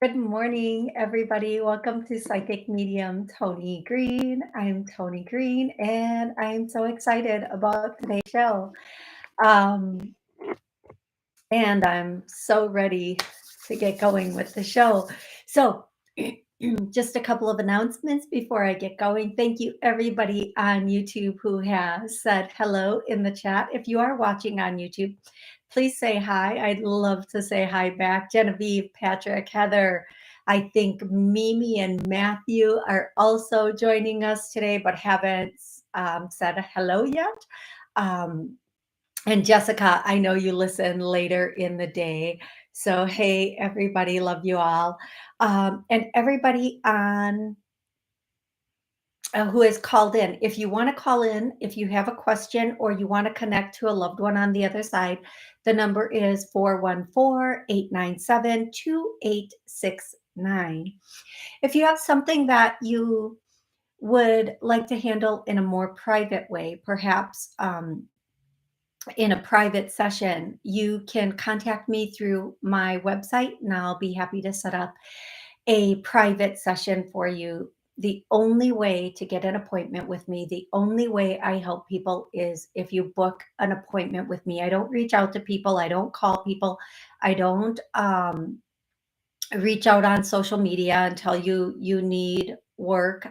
Good morning, everybody. Welcome to Psychic Medium Toni Greene. I'm Toni Greene, and I'm so excited about today's show. Um, and I'm so ready to get going with the show. So, just a couple of announcements before I get going. Thank you, everybody on YouTube who has said hello in the chat. If you are watching on YouTube, please say hi. I'd love to say hi back. Genevieve, Patrick, Heather. I think Mimi and Matthew are also joining us today, but haven't said hello yet. And Jessica, I know you listen later in the day. So, hey, everybody, love you all. And everybody on who has called in, if you want to call in, if you have a question or you want to connect to a loved one on the other side, the number is 414-897-2869. If you have something that you would like to handle in a more private way, perhaps in a private session, you can contact me through my website and I'll be happy to set up a private session for you. The only way to get an appointment with me, the only way I help people is if you book an appointment with me. I don't reach out to people, I don't call people, I don't reach out on social media and tell you need work.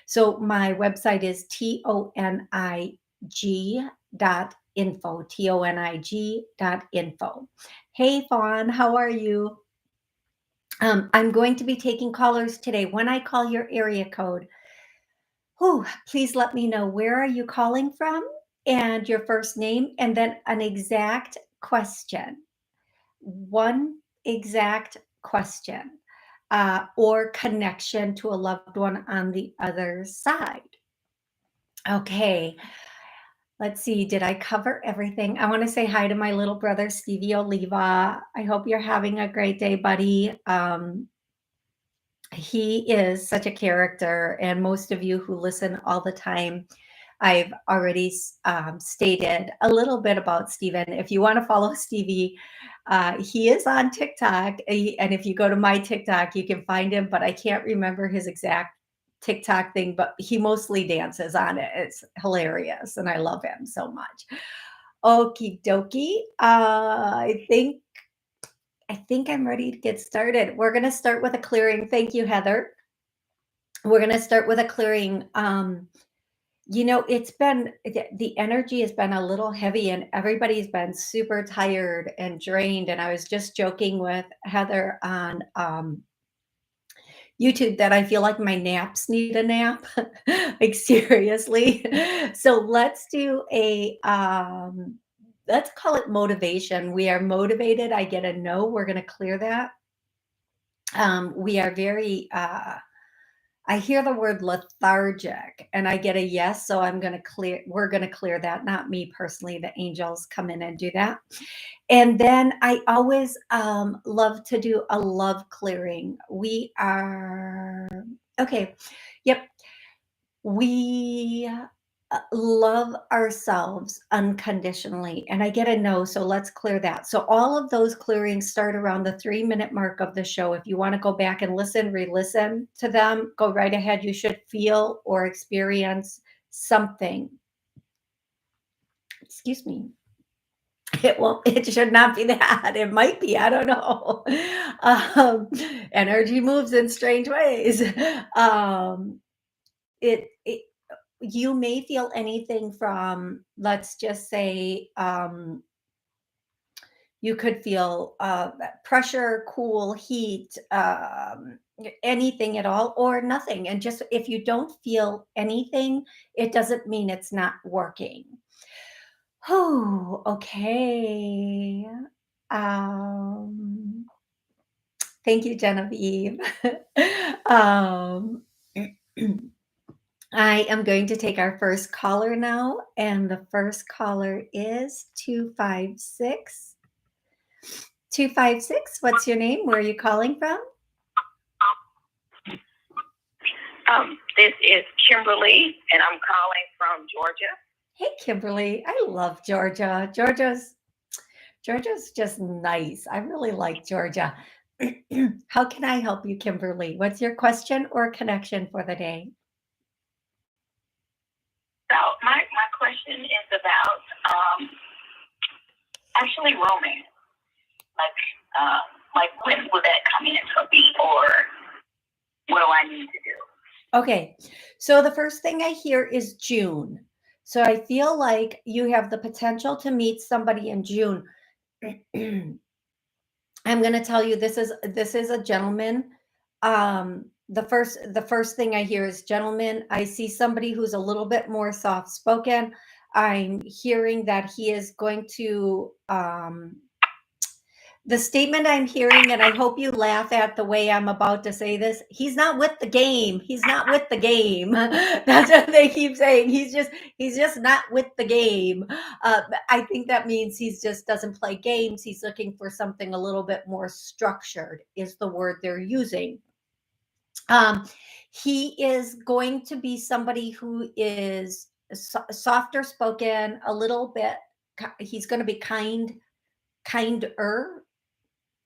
So my website is tonig.info, tonig.info. Hey, Fawn, how are you? I'm going to be taking callers today. When I call your area code, please let me know where are you calling from and your first name, and then an exact question. One exact question or connection to a loved one on the other side. Okay. Let's see. Did I cover everything? I want to say hi to my little brother, Stevie Oliva. I hope you're having a great day, buddy. He is such a character, and most of you who listen all the time, I've already stated a little bit about Steven. If you want to follow Stevie, he is on TikTok. And if you go to my TikTok, you can find him, but I can't remember his exact TikTok thing, but he mostly dances on it. It's hilarious, and I love him so much. Okie dokie. I think I'm ready to get started. We're going to start with a clearing. Thank you, Heather. We're going to start with a clearing. It's been the energy has been a little heavy and everybody's been super tired and drained. And I was just joking with Heather on YouTube that I feel like my naps need a nap. Like seriously. So let's do let's call it motivation. We are motivated. I get a no. We're going to clear that. We are very I hear the word lethargic and I get a yes, so we're going to clear that, not me personally. The angels come in and do that. And then I always love to do a love clearing. We are okay. Yep. We love ourselves unconditionally. And I get a no, so let's clear that. So all of those clearings start around the 3-minute mark of the show. If you want to go back and re-listen to them, go right ahead. You should feel or experience something. Excuse me. It should not be that. It might be, I don't know. Energy moves in strange ways. It you may feel anything from, let's just say, you could feel pressure, cool, heat, anything at all, or nothing. And just if you don't feel anything, it doesn't mean it's not working. Oh, okay. Thank you, Genevieve. um, I am going to take our first caller now, and the first caller is 256. 256, what's your name? Where are you calling from? This is Kimberly, and I'm calling from Georgia. Hey, Kimberly. I love Georgia. Georgia's just nice. I really like Georgia. How can I help you, Kimberly? What's your question or connection for the day? So my question is about actually romance. Like like when will that come into be, or what do I need to do? Okay, so the first thing I hear is June. So I feel like you have the potential to meet somebody in June. I'm going to tell you this is a gentleman. The first thing I hear is gentleman. I see somebody who's a little bit more soft spoken. I'm hearing that he is going to the statement I'm hearing, and I hope you laugh at the way I'm about to say this. He's not with the game. He's not with the game. That's what they keep saying. He's just not with the game. I think that means he's just doesn't play games. He's looking for something a little bit more structured. Is the word they're using. Um, he is going to be somebody who is softer spoken, a little bit. He's going to be kinder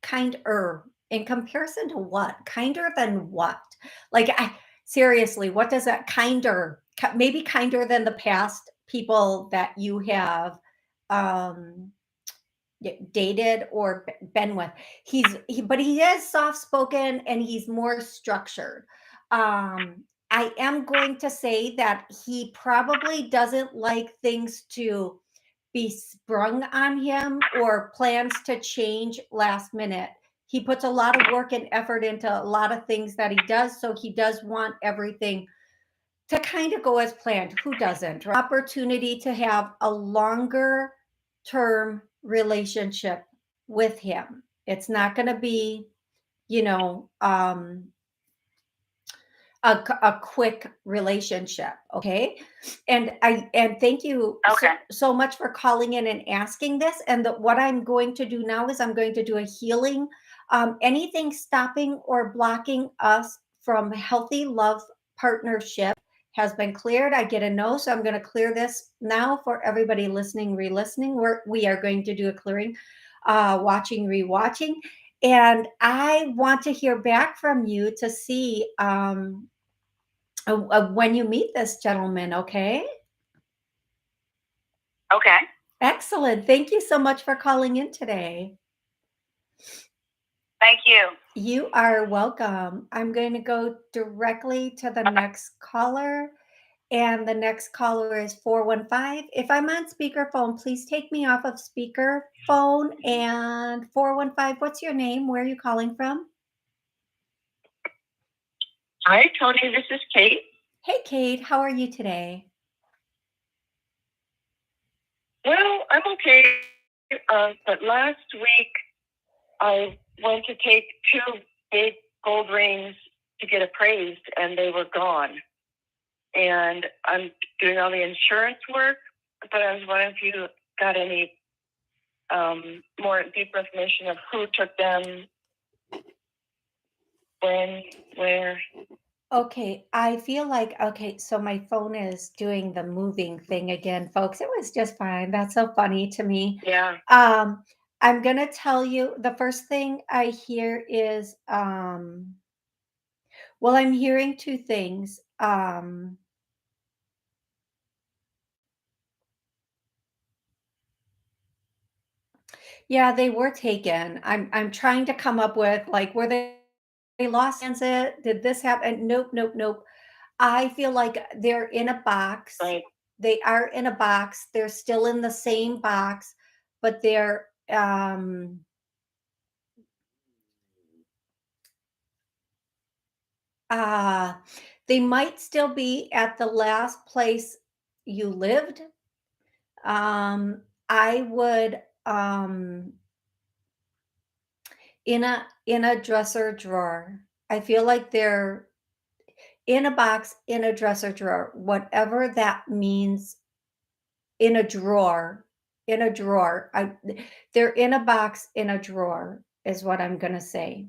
kinder in comparison to what? Kinder than what? Like, seriously, what does that kinder? Maybe kinder than the past people that you have um, dated or been with. But he is soft spoken and he's more structured. I am going to say that he probably doesn't like things to be sprung on him or plans to change last minute. He puts a lot of work and effort into a lot of things that he does. So he does want everything to kind of go as planned. Who doesn't? Opportunity to have a longer term relationship with him. It's not going to be, you know, a quick relationship. Okay. And thank you so much for calling in and asking this. And what I'm going to do now is I'm going to do a healing. Anything stopping or blocking us from healthy love partnership has been cleared. I get a no. So I'm going to clear this now for everybody listening, re-listening. We are going to do a clearing, watching, rewatching. And I want to hear back from you to see when you meet this gentleman, okay? Okay. Excellent. Thank you so much for calling in today. Thank you. You are welcome. I'm going to go directly to the next caller. And the next caller is 415. If I'm on speakerphone, please take me off of speakerphone. And 415, what's your name? Where are you calling from? Hi, Toni. This is Kate. Hey, Kate. How are you today? Well, I'm okay. But last week, I went to take 2 big gold rings to get appraised, and they were gone. And I'm doing all the insurance work, but I was wondering if you got any more deeper information of who took them, when, where. Okay, I feel like so my phone is doing the moving thing again, folks. It was just fine. That's so funny to me. Yeah. I'm gonna tell you the first thing I hear is well, I'm hearing two things. Yeah, they were taken. I'm trying to come up with like were they lost in transit? Did this happen? Nope, nope, nope. I feel like they're in a box. Right. They are in a box. They're still in the same box, but they're uh they might still be at the last place you lived. I would in a dresser drawer. I feel like they're in a box in a dresser drawer, whatever that means. In a drawer, in a drawer. They're in a box in a drawer is what I'm going to say.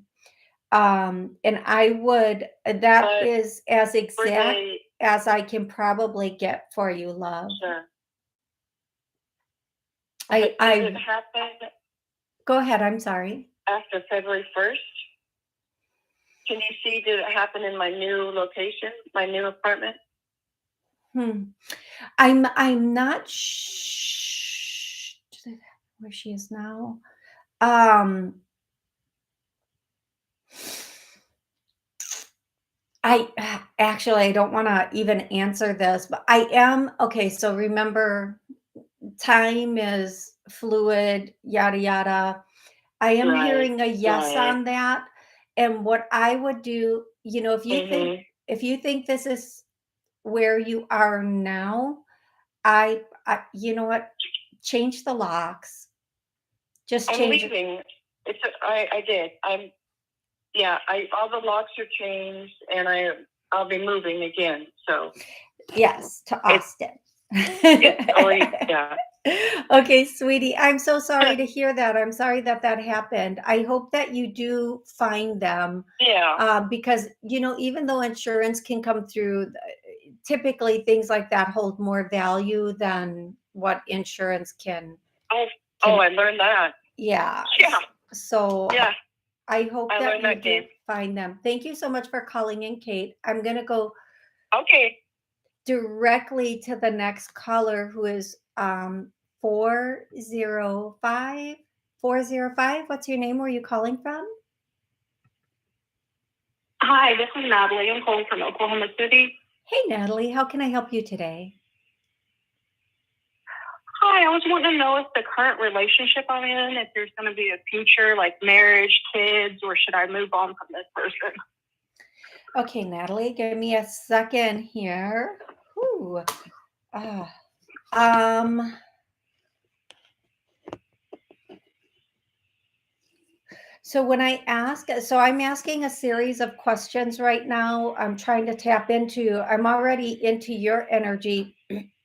And I would, that is as exact as I can probably get for you, love. Sure. I Did it happen go ahead. I'm sorry. after February 1st? Can you see, did it happen in my new location, my new apartment? I'm not where she is now. Um, I actually I don't want to even answer this, but I am okay. So remember, time is fluid, yada yada. I am Right. hearing a yes Right. on that. And what I would do, if you think this is where you are now, I you know what? Change the locks. Just I'm change it. leaving. I did. All the locks are changed, and I'll be moving again. So Yes, to Austin. it's already, yeah. Okay, sweetie, I'm so sorry to hear that. I'm sorry that that happened. I hope that you do find them. Yeah. Because, even though insurance can come through, typically things like that hold more value than what insurance can. I learned that. Yeah. Yeah. So Yeah. I hope I that learned you that do game. find them. Thank you so much for calling in, Kate. I'm going to go Okay. directly to the next caller, who is 405. 405. What's your name? Where are you calling from? Hi, this is Natalie. I'm calling from Oklahoma City. Hey, Natalie. How can I help you today? Hi, I was wanting to know if the current relationship I'm in, if there's going to be a future, like marriage, kids, or should I move on from this person? Okay, Natalie, give me a second here. Whew. Um, so when I ask, so I'm asking a series of questions right now. I'm trying to tap into, I'm already into your energy.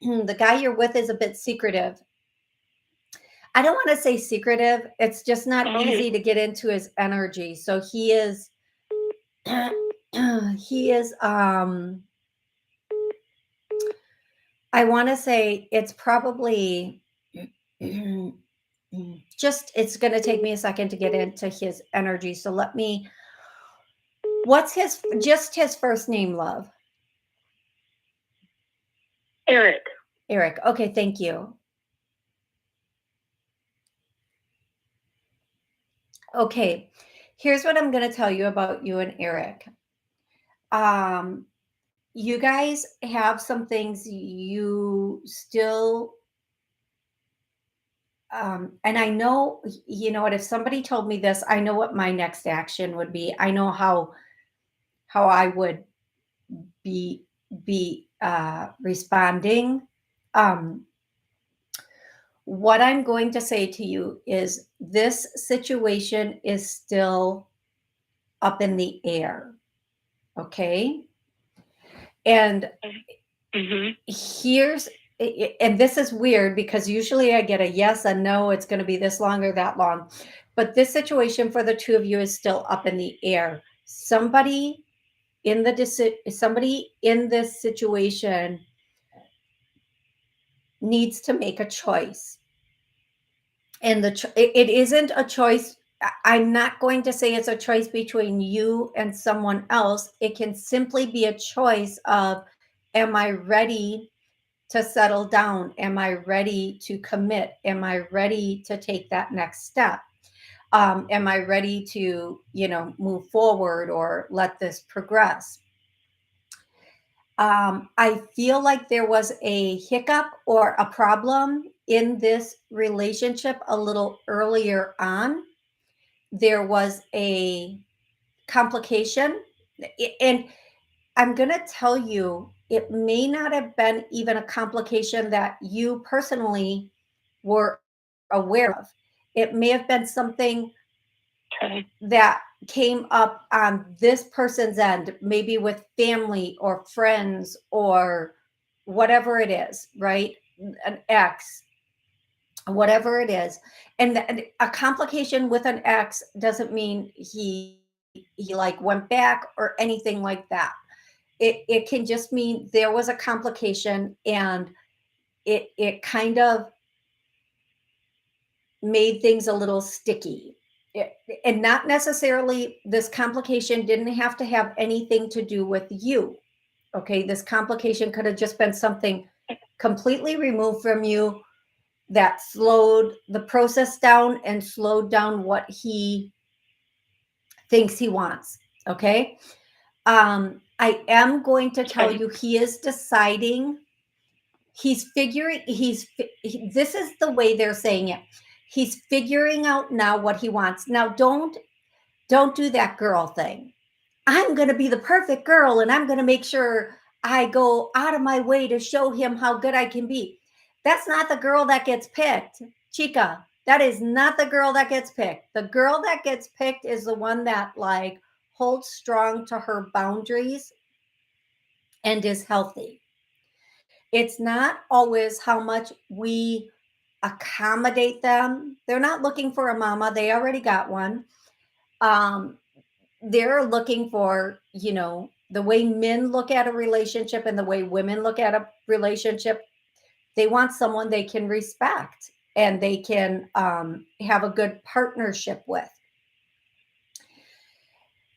The guy you're with is a bit secretive. I don't want to say secretive. It's just not easy to get into his energy. So he is, he is, I want to say it's probably it's going to take me a second to get into his energy. So what's his first name, love? Eric. Eric. Okay. Thank you. Okay. Here's what I'm going to tell you about you and Eric. You guys have some things you still, and I know, you know what, if somebody told me this, I know what my next action would be. I know how I would be responding. Um, what I'm going to say to you is this situation is still up in the air. Okay. And here's, and this is weird because usually I get a yes, a no, it's going to be this long or that long. But this situation for the two of you is still up in the air. Somebody in this situation needs to make a choice. And it isn't a choice. I'm not going to say it's a choice between you and someone else. It can simply be a choice of, am I ready to settle down? Am I ready to commit? Am I ready to take that next step? Am I ready to, move forward or let this progress? I feel like there was a hiccup or a problem in this relationship a little earlier on. There was a complication. And I'm going to tell you, it may not have been even a complication that you personally were aware of. It may have been something that came up on this person's end, maybe with family or friends or whatever it is, right? An ex, whatever it is. And a complication with an ex doesn't mean he like went back or anything like that. It can just mean there was a complication and it kind of made things a little sticky. and not necessarily, this complication didn't have to have anything to do with you. Okay, this complication could have just been something completely removed from you that slowed the process down and slowed down what he thinks he wants. Okay. I am going to tell you, he is deciding, he's figuring, this is the way they're saying it. He's figuring out now what he wants. Now, don't do that girl thing. I'm going to be the perfect girl and I'm going to make sure I go out of my way to show him how good I can be. That's not the girl that gets picked, Chica. That is not the girl that gets picked. The girl that gets picked is the one that like holds strong to her boundaries and is healthy. It's not always how much we accommodate them. They're not looking for a mama, they already got one. Um, they're looking for, the way men look at a relationship and the way women look at a relationship. They want someone they can respect and they can have a good partnership with.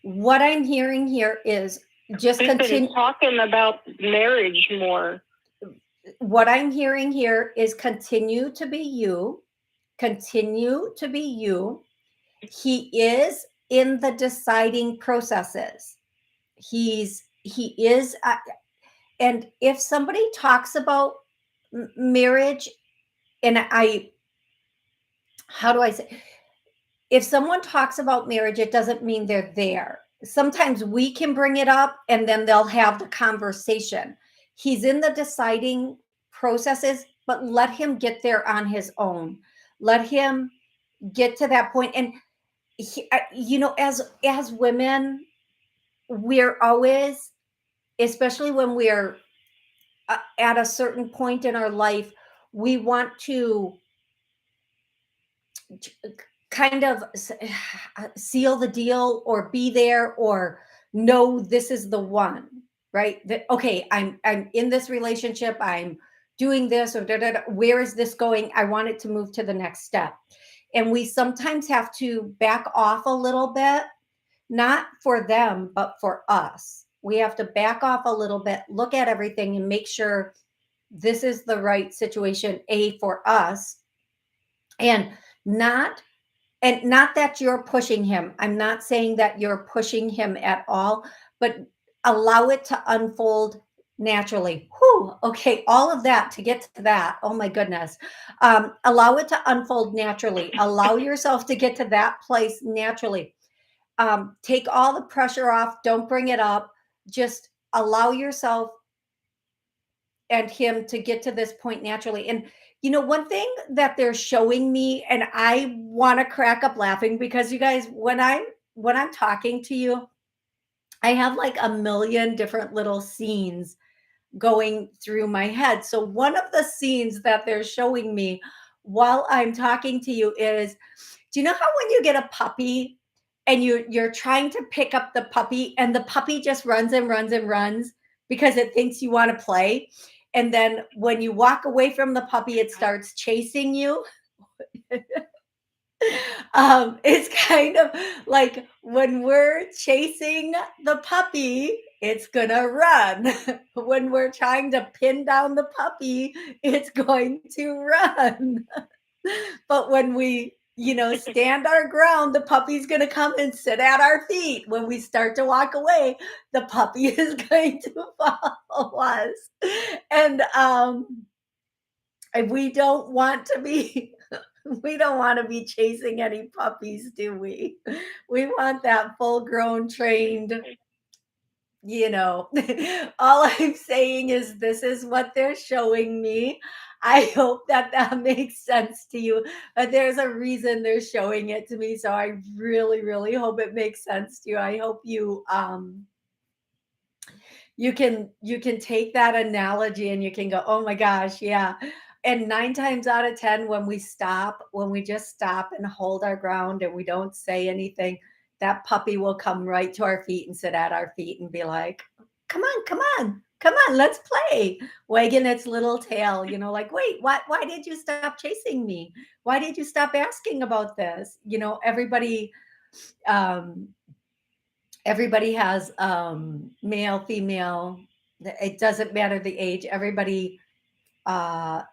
What I'm hearing here is just continue talking about marriage more. What I'm hearing here is continue to be you. Continue to be you. He is in the deciding processes. He is and if somebody talks about marriage, and how do I say, if someone talks about marriage, it doesn't mean they're there. Sometimes we can bring it up and then they'll have the conversation. He's in the deciding processes, but let him get there on his own. Let him get to that point. And as women, we're always, especially when we're at a certain point in our life, we want to kind of seal the deal or be there or know this is the one, right? That, okay, I'm in this relationship, I'm doing this, or where is this going? I want it to move to the next step. And we sometimes have to back off a little bit, not for them, but for us. We have to back off a little bit, look at everything and make sure this is the right situation, for us. And not that you're pushing him. I'm not saying that you're pushing him at all, but allow it to unfold naturally. Whew, okay, all of that to get to that. Oh my goodness. Allow it to unfold naturally. Allow yourself to get to that place naturally. Take all the pressure off. Don't bring it up. Just allow yourself and him to get to this point naturally. And one thing that they're showing me, and I want to crack up laughing because you guys, when I'm talking to you, I have like a million different little scenes going through my head. So one of the scenes that they're showing me while I'm talking to you is, do you know how when you get a puppy and you're trying to pick up the puppy and the puppy just runs and runs and runs because it thinks you want to play? And then when you walk away from the puppy, it starts chasing you. It's kind of like when we're chasing the puppy, it's gonna run. When we're trying to pin down the puppy, it's going to run. But when we, stand our ground, the puppy's going to come and sit at our feet. When we start to walk away, the puppy is going to follow us. And we don't want to be we don't want to be chasing any puppies, do we? We want that full grown trained, all I'm saying is this is what they're showing me. I hope that makes sense to you. There's a reason they're showing it to me, so I really, really hope it makes sense to you. I hope you can take that analogy and you can go, oh my gosh, yeah. And 9 times out of 10, when we just stop and hold our ground and we don't say anything, that puppy will come right to our feet and sit at our feet and be like, come on, come on, Come on, let's play. Wagging its little tail, like, wait, why did you stop chasing me? Why did you stop asking about this? Um, everybody has male, female. It doesn't matter the age. Everybody uh,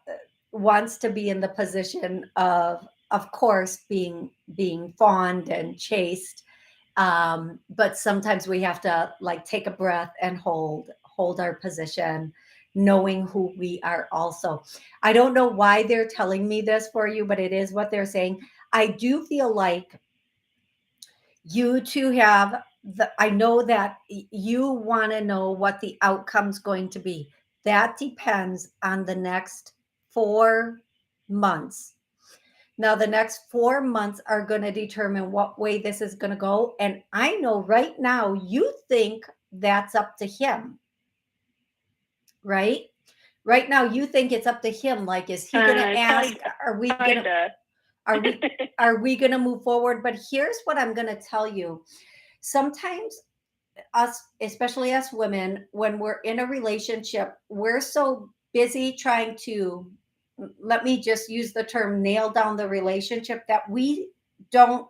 wants to be in the position of course, being fawned and chased. But sometimes we have to like take a breath and hold our position, knowing who we are. Also, I don't know why they're telling me this for you, but it is what they're saying. I do feel like you two have I know that you want to know what the outcome's going to be. That depends on the next 4 months. Now, the next 4 months are going to determine what way this is going to go. And I know right now you think that's up to him, right? Right now you think it's up to him. Like, is he going to ask? Are we going to? Are we are we going to move forward? But here's what I'm going to tell you. Sometimes us, especially us women, when we're in a relationship, we're so busy trying to, let me just use the term, nail down the relationship, that we don't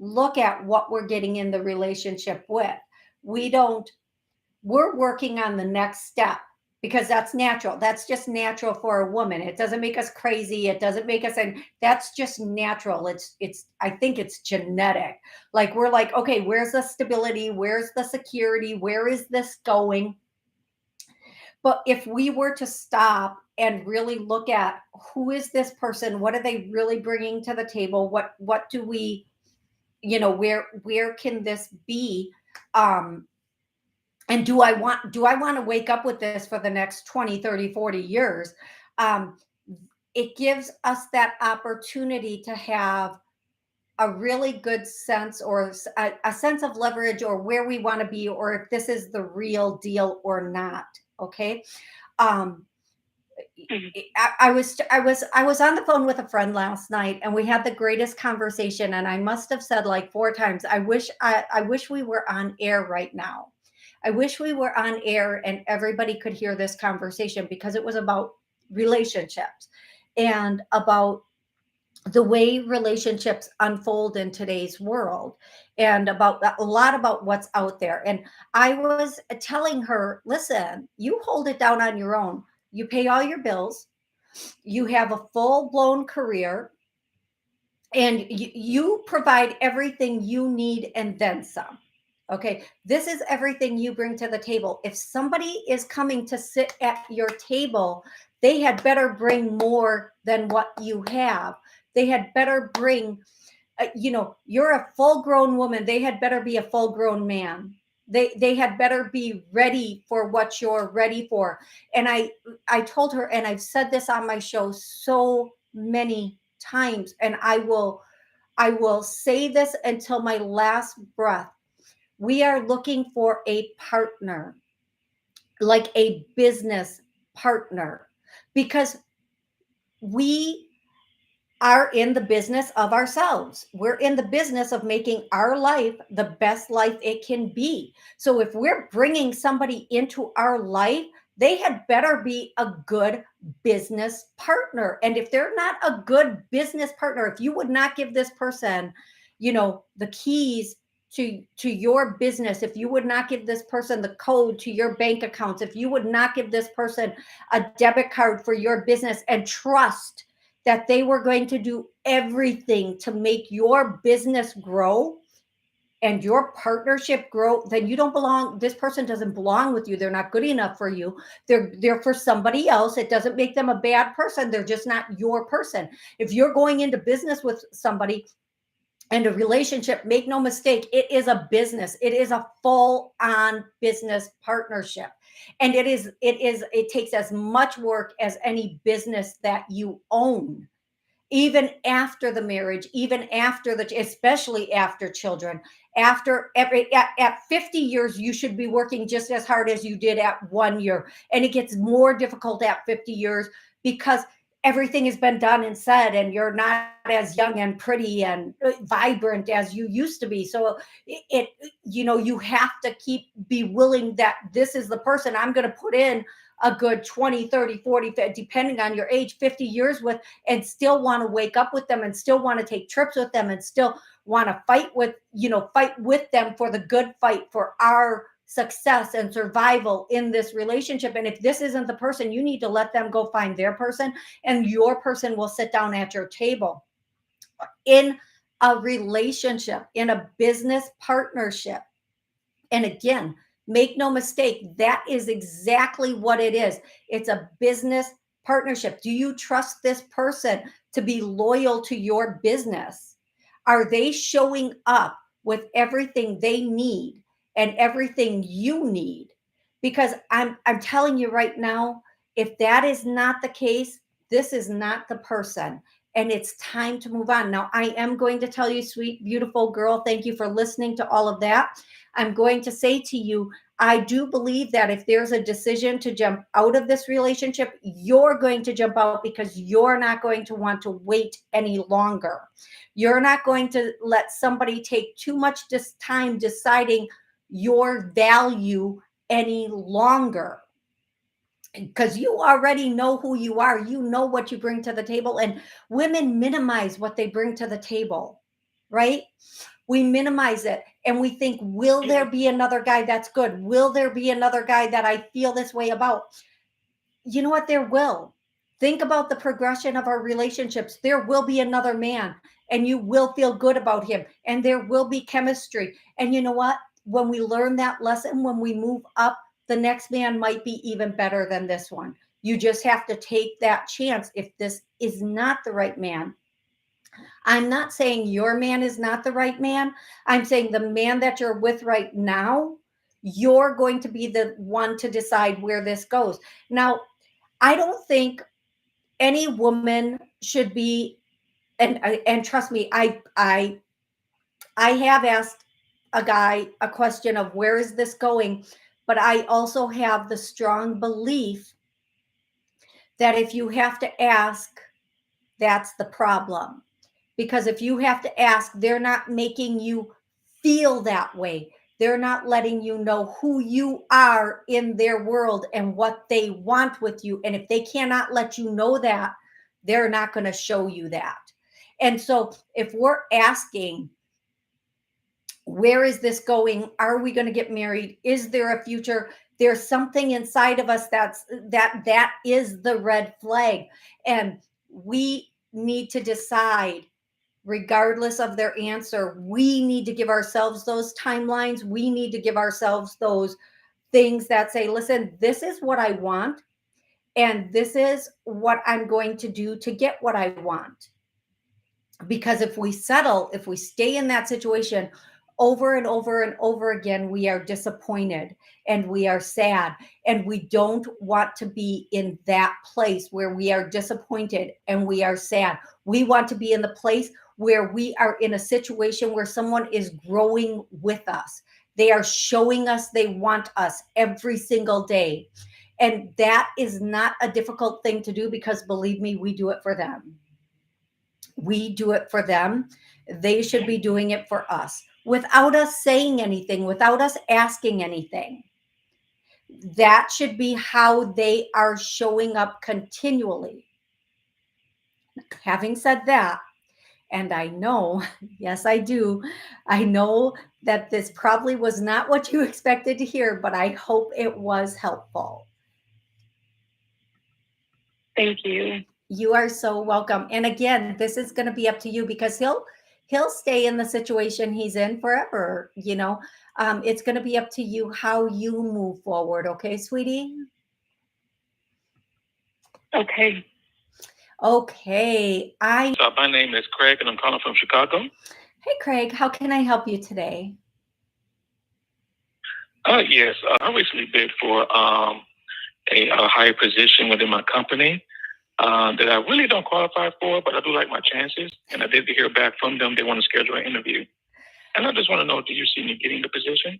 look at what we're getting in the relationship with. We don't, we're working on the next step because that's natural. That's just natural for a woman. It doesn't make us crazy. It doesn't make us, and that's just natural. I think it's genetic. Like, we're like, okay, where's the stability? Where's the security? Where is this going? But if we were to stop and really look at who is this person? What are they really bringing to the table? What do we, where can this be? And do I want to wake up with this for the next 20, 30, 40 years? um, it gives us that opportunity to have a really good sense, or a sense of leverage, or where we want to be, or if this is the real deal or not. Okay. um, I was on the phone with a friend last night, and we had the greatest conversation, and I must have said like 4 times, I wish we were on air right now. I wish we were on air and everybody could hear this conversation, because it was about relationships, and about the way relationships unfold in today's world, and about a lot about what's out there. And I was telling her, listen, you hold it down on your own. You pay all your bills, you have a full blown career, and you provide everything you need and then some. Okay. This is everything you bring to the table. If somebody is coming to sit at your table, they had better bring more than what you have. They had better bring, you're a full grown woman. They had better be a full grown man. They had better be ready for what you're ready for. And I told her, and I've said this on my show so many times, and I will say this until my last breath. We are looking for a partner, like a business partner, because we are in the business of ourselves. We're in the business of making our life the best life it can be. So if we're bringing somebody into our life, they had better be a good business partner. And if they're not a good business partner, if you would not give this person, the keys to your business, if you would not give this person the code to your bank accounts, if you would not give this person a debit card for your business, and trust that they were going to do everything to make your business grow and your partnership grow, then you don't belong. This person doesn't belong with you. They're not good enough for you. They're for somebody else. It doesn't make them a bad person. They're just not your person. If you're going into business with somebody and a relationship, make no mistake, it is a business. It is a full on business partnership. And it takes as much work as any business that you own, even after the marriage, even after especially after children, at 50 years, you should be working just as hard as you did at 1 year. And it gets more difficult at 50 years, because everything has been done and said, and you're not as young and pretty and vibrant as you used to be. So you have to be willing that this is the person I'm going to put in a good 20, 30, 40, depending on your age, 50 years with, and still want to wake up with them and still want to take trips with them and still want to fight with them for the good fight for our success and survival in this relationship. And if this isn't the person, you need to let them go find their person, and your person will sit down at your table. In a relationship, in a business partnership, and again, make no mistake, that is exactly what it is. It's a business partnership. Do you trust this person to be loyal to your business? Are they showing up with everything they need and everything you need? Because I'm telling you right now, if that is not the case, this is not the person. And it's time to move on. Now, I am going to tell you, sweet, beautiful girl, thank you for listening to all of that. I'm going to say to you, I do believe that if there's a decision to jump out of this relationship, you're going to jump out because you're not going to want to wait any longer. You're not going to let somebody take too much time deciding your value any longer, because you already know who you are. You know what you bring to the table, and women minimize what they bring to the table, right? We minimize it and we think, will there be another guy that's good? Will there be another guy that I feel this way about? You know what? There will. Think about the progression of our relationships. There will be another man, and you will feel good about him, and there will be chemistry. And you know what? When we learn that lesson, when we move up, the next man might be even better than this one. You just have to take that chance. If this is not the right man, I'm not saying your man is not the right man. I'm saying the man that you're with right now, you're going to be the one to decide where this goes. Now, I don't think any woman should be, and trust me, I have asked a guy a question of where is this going, but I also have the strong belief that if you have to ask, that's the problem. Because if you have to ask, they're not making you feel that way. They're not letting you know who you are in their world and what they want with you. And if they cannot let you know that, they're not going to show you that. And so if we're asking, where is this going? Are we going to get married? Is there a future? There's something inside of us that is the red flag. And we need to decide, regardless of their answer, we need to give ourselves those timelines. We need to give ourselves those things that say, listen, this is what I want, and this is what I'm going to do to get what I want. Because if we settle, if we stay in that situation over and over and over again, we are disappointed and we are sad, and we don't want to be in that place where we are disappointed and we are sad. We want to be in the place where we are in a situation where someone is growing with us. They are showing us they want us every single day. And that is not a difficult thing to do, because believe me, we do it for them. We do it for them. They should be doing it for us without us saying anything, without us asking anything. That should be how they are showing up continually. Having said that, and I know, yes, I do, I know that this probably was not what you expected to hear, but I hope it was helpful. Thank you. You are so welcome. And again, this is going to be up to you, because he'll stay in the situation he's in forever. It's going to be up to you how you move forward. Okay, sweetie? Okay. Okay. My name is Craig, and I'm calling from Chicago. Hey, Craig, how can I help you today? Yes, I recently bid for a higher position within my company that I really don't qualify for, but I do like my chances. And I did hear back from them. They want to schedule an interview. And I just want to know, do you see me getting the position?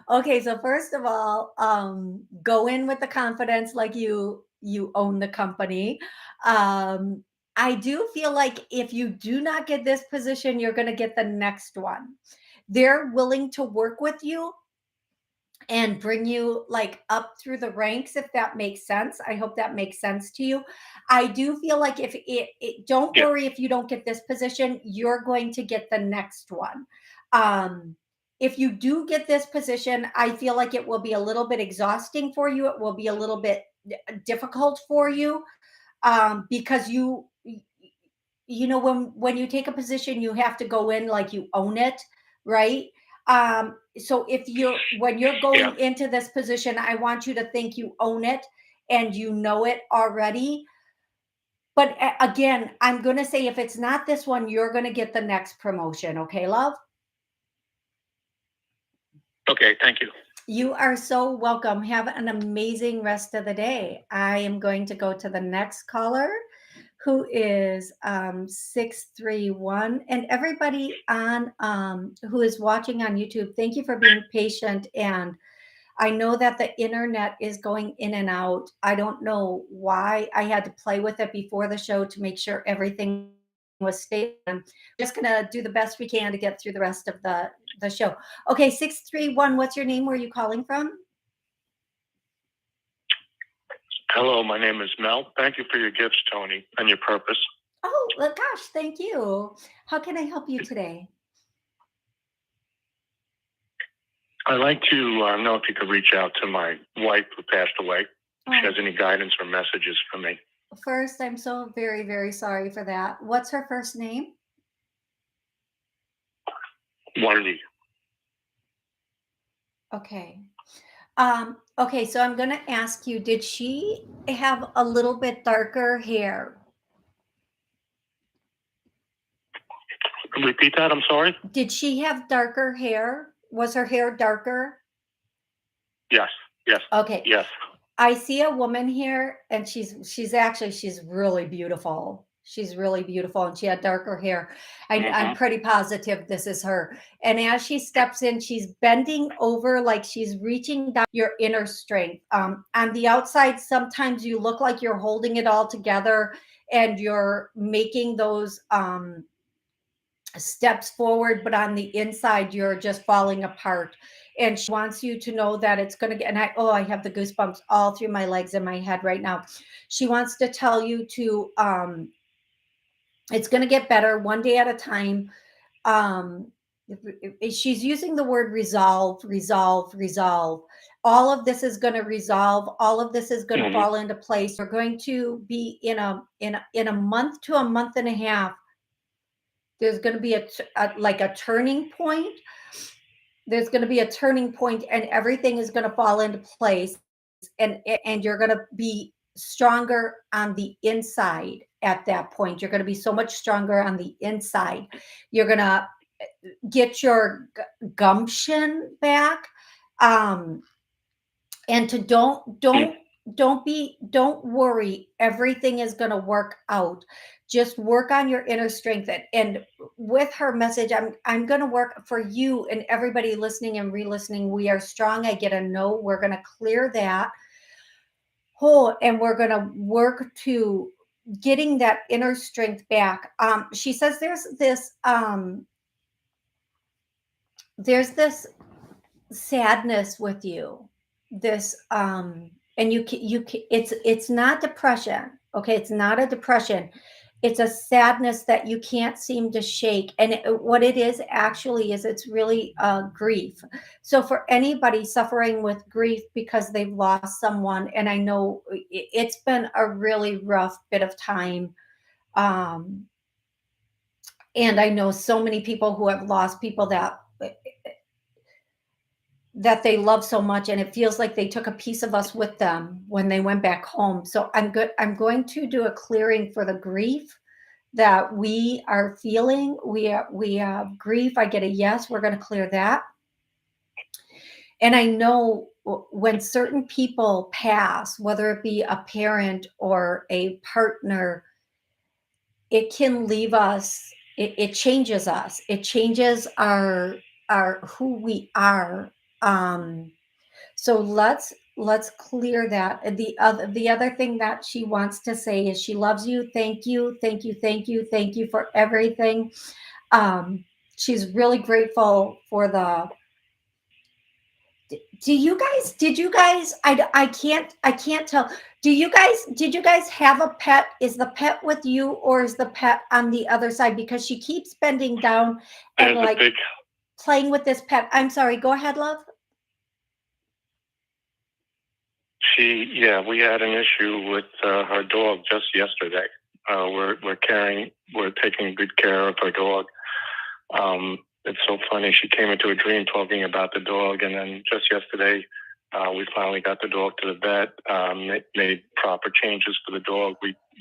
Okay, so first of all, go in with the confidence like you you own the company. I do feel like if you do not get this position, you're going to get the next one. They're willing to work with you and bring you like up through the ranks, if that makes sense. I hope that makes sense to you. I do feel like if don't Yeah. worry if you don't get this position, you're going to get the next one. If you do get this position, I feel like it will be a little bit exhausting for you. It will be a little bit difficult for you, because you know, when you take a position, you have to go in like you own it, right? So if you're when you're going Yeah. into this position, I want you to think you own it and you know it already. But again, I'm going to say if it's not this one, you're going to get the next promotion. Okay, love? Okay. Thank you. You are so welcome. Have an amazing rest of the day. I am going to go to the next caller, who is 631. And everybody on who is watching on YouTube, thank you for being patient. And I know that the internet is going in and out. I don't know why. I had to play with it before the show to make sure everything was stable. I'm just gonna do the best we can to get through the rest of the show. Okay, 631, what's your name? Where are you calling from? Hello, my name is Mel. Thank you for your gifts, Toni, and your purpose. Oh, well, gosh, thank you. How can I help you today? I'd like to know if you could reach out to my wife who passed away. If she has any guidance or messages for me. First, I'm so very, very sorry for that. What's her first name? Wendy. Okay. Okay, so I'm going to ask you, did she have a little bit darker hair? Repeat that, I'm sorry? Did she have darker hair? Was her hair darker? Yes, yes. Okay. Yes. I see a woman here, and she's really beautiful. She's really beautiful, and she had darker hair. I'm pretty positive this is her. And as she steps in, she's bending over like she's reaching down your inner strength. On the outside, sometimes you look like you're holding it all together, and you're making those steps forward, but on the inside, you're just falling apart. And she wants you to know that it's going to get, and I have the goosebumps all through my legs and my head right now. She wants to tell you to, it's going to get better one day at a time. She's using the word resolve, resolve, resolve. All of this is going to resolve. All of this is going to fall into place. We're going to be in a month to a month and a half. There's going to be a turning point. There's going to be a turning point, and everything is going to fall into place, and you're going to be stronger on the inside at that point. You're going to be so much stronger on the inside. You're going to get your gumption back, and to don't worry. Everything is going to work out. Just work on your inner strength. And with her message, I'm going to work for you and everybody listening and re-listening. We are strong. I get a no. We're going to clear that. And we're going to work to getting that inner strength back. She says there's this sadness with you. This and it's not depression. Okay, it's not a depression. It's a sadness that you can't seem to shake. And what it is actually is it's really grief. So for anybody suffering with grief because they've lost someone, and I know it's been a really rough bit of time. And I know so many people who have lost people that they love so much, and it feels like they took a piece of us with them when they went back home. So I'm going to do a clearing for the grief that we are feeling. We have grief. I get a yes. We're going to clear that. And I know when certain people pass, whether it be a parent or a partner, it can leave us. It changes us. It changes our who we are. So let's let's clear that. And the other thing that she wants to say is she loves you. Thank you, thank you, thank you, thank you for everything. Um, she's really grateful for the. Did you guys? I can't tell. Did you guys have a pet? Is the pet with you or is the pet on the other side? Because she keeps bending down and There's a like big. playing with this pet. I'm sorry. Go ahead, love. Yeah, we had an issue with her dog just yesterday. We're taking good care of her dog. It's so funny. She came into a dream talking about the dog, and then just yesterday, we finally got the dog to the vet. Made proper changes for the dog.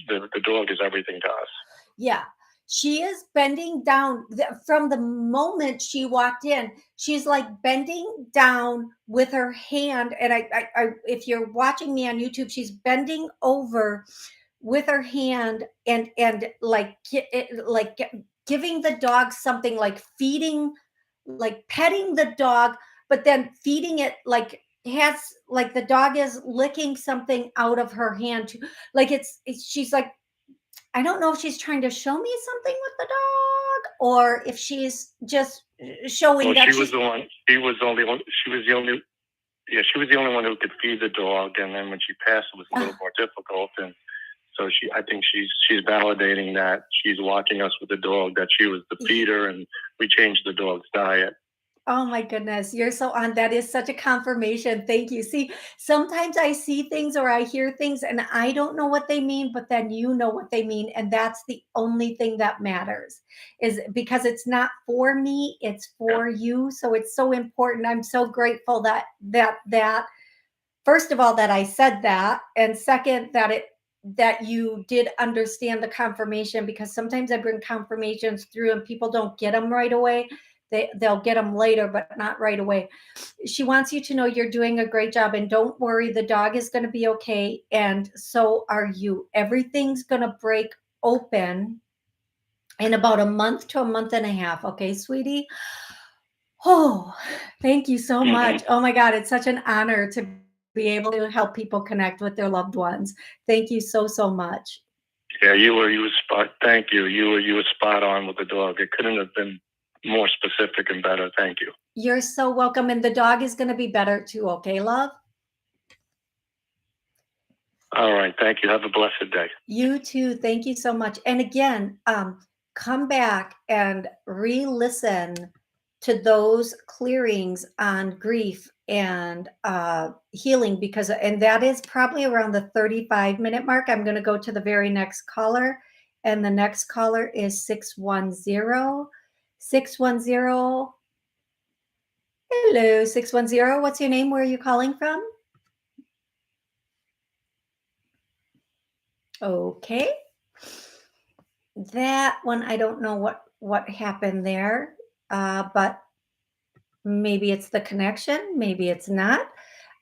The dog is everything to us. Yeah. She is bending down from the moment she walked in. She's like bending down with her hand. And if you're watching me on YouTube, she's bending over with her hand and like giving the dog something, like feeding, like petting the dog, but then feeding it, like has, like the dog is licking something out of her hand too. Like she's like, I don't know if she's trying to show me something with the dog or if she's just showing that she was the one. She was the only one. She was the only. Yeah, she was the only one who could feed the dog, and then when she passed, it was a little more difficult. And so I think she's validating that she's watching us with the dog, that she was the feeder, and we changed the dog's diet. Oh my goodness, you're so on. That is such a confirmation. Thank you. See, sometimes I see things or I hear things and I don't know what they mean, but then you know what they mean. And that's the only thing that matters, is because it's not for me, it's for you. So it's so important. I'm so grateful that first of all, that I said that. And second, that you did understand the confirmation, because sometimes I bring confirmations through and people don't get them right away. They'll get them later, but not right away. She wants you to know you're doing a great job, and don't worry, the dog is going to be okay, and so are you. Everything's going to break open in about a month to a month and a half. Okay, sweetie? Oh, thank you so much. Oh my God, it's such an honor to be able to help people connect with their loved ones. Thank you so, so much. Yeah, you were spot. Thank you. You were spot on with the dog. It couldn't have been more specific and better. Thank you. You're so welcome. And the dog is going to be better too. Okay, love? All right. Thank you. Have a blessed day. You too. Thank you so much. And again, come back and re-listen to those clearings on grief and healing, and that is probably around the 35-minute mark. I'm going to go to the very next caller, and the next caller is 610. 610. Hello, 610. What's your name? Where are you calling from? Okay. That one, I don't know what happened there, but maybe it's the connection, maybe it's not.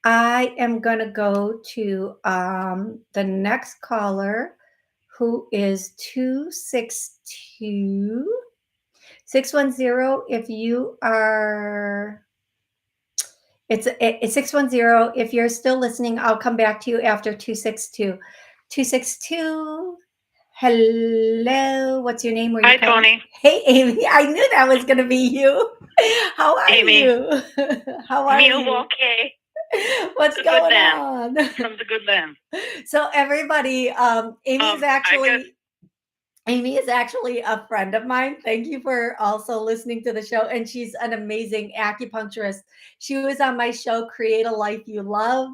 I am going to go to the next caller, who is 262 610. If you are, it's 610. If you're still listening, I'll come back to you after 262. 262. Hello, what's your name? Hi, Toni. Hey, Amy. I knew that was going to be you. How are Amy. you? How are you? Okay. What's going on? From the good land. So everybody, Amy is actually a friend of mine. Thank you for also listening to the show. And she's an amazing acupuncturist. She was on my show, Create a Life You Love,